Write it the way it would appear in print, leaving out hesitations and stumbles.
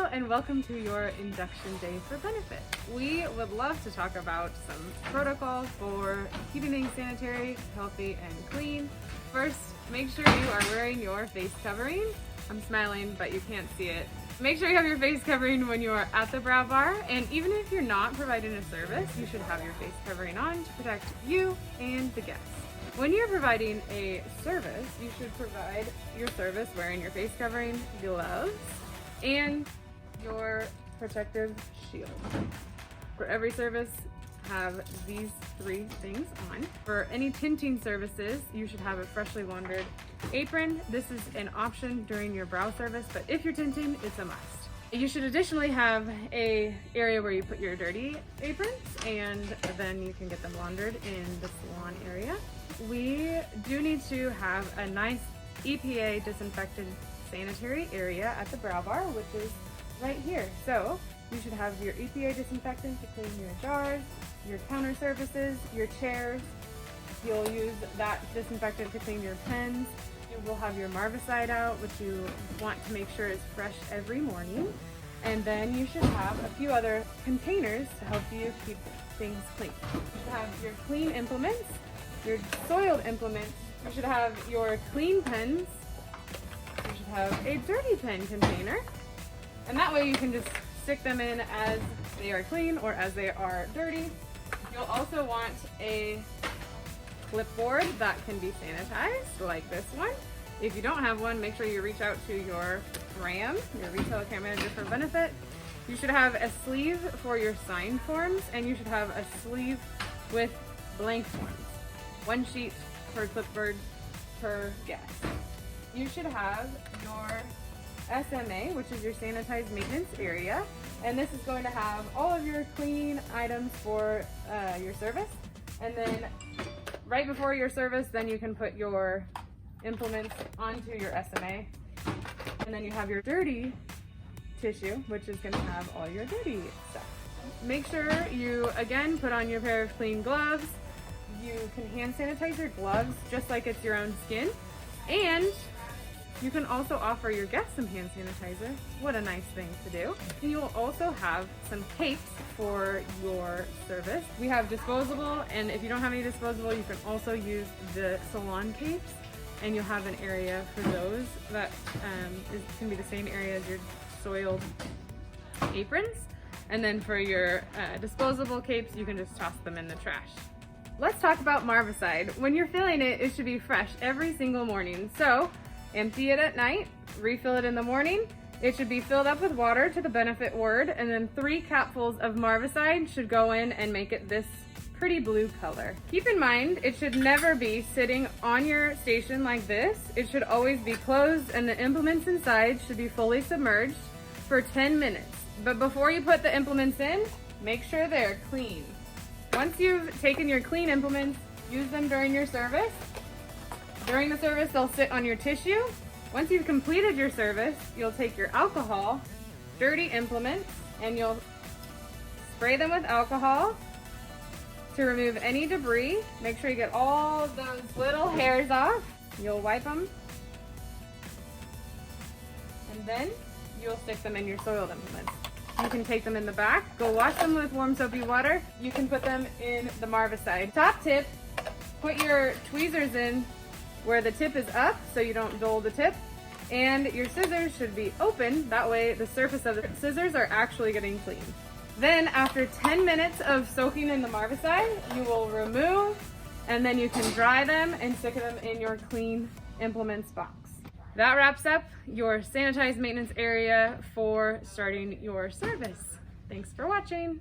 Hello and welcome to your induction day for benefit. We would love to talk about some protocols for keeping things sanitary, healthy, and clean. First, make sure you are wearing your face covering. I'm smiling, but you can't see it. Make sure you have your face covering when you are at the brow bar, and even if you're not providing a service, you should have your face covering on to protect you and the guests. When you're providing a service, you should provide your service wearing your face covering, gloves, and your protective shield. For every service, have these three things on. For any tinting services, you should have a freshly laundered apron. This is an option during your brow service, but if you're tinting, it's a must. You should additionally have an area where you put your dirty aprons, and then you can get them laundered in the salon area. We do need to have a nice EPA disinfected sanitary area at the brow bar, which is right here. So you should have your EPA disinfectant to clean your jars, your counter surfaces, your chairs. You'll use that disinfectant to clean your pens. You will have your Marvicide out, which you want to make sure is fresh every morning. And then you should have a few other containers to help you keep things clean. You should have your clean implements, your soiled implements. You should have your clean pens. You should have a dirty pen container. And that way you can just stick them in as they are clean or as they are dirty. You'll also want a clipboard that can be sanitized, like this one. If you don't have one, make sure you reach out to your RAM, your retail account manager for benefit. You should have a sleeve for your signed forms, and you should have a sleeve with blank forms. One sheet per clipboard per guest. You should have your SMA, which is your sanitized maintenance area, and this is going to have all of your clean items for your service. And then right before your service, then you can put your implements onto your SMA. And then you have your dirty tissue, which is going to have all your dirty stuff. Make sure you, again, put on your pair of clean gloves. You can hand sanitize your gloves just like it's your own skin. And you can also offer your guests some hand sanitizer. What a nice thing to do. And you will also have some capes for your service. We have disposable, and if you don't have any disposable, you can also use the salon capes, and you'll have an area for those that can be the same area as your soiled aprons. And then for your disposable capes, you can just toss them in the trash. Let's talk about Marvicide. When you're filling it, it should be fresh every single morning. So empty it at night, refill it in the morning. It should be filled up with water to the benefit word, and then 3 capfuls of Marvicide should go in and make it this pretty blue color. Keep in mind, it should never be sitting on your station like this. It should always be closed, and the implements inside should be fully submerged for 10 minutes. But before you put the implements in, make sure they're clean. Once you've taken your clean implements, use them during your service. During the service, they'll sit on your tissue. Once you've completed your service, you'll take your alcohol, dirty implements, and you'll spray them with alcohol to remove any debris. Make sure you get all those little hairs off. You'll wipe them. And then you'll stick them in your soiled implements. You can take them in the back, go wash them with warm soapy water. You can put them in the Marvicide. Top tip, put your tweezers in where the tip is up so you don't dull the tip. And your scissors should be open, that way the surface of the scissors are actually getting clean. Then after 10 minutes of soaking in the Marvicide, you will remove, and then you can dry them and stick them in your clean implements box. That wraps up your sanitized maintenance area for starting your service. Thanks for watching.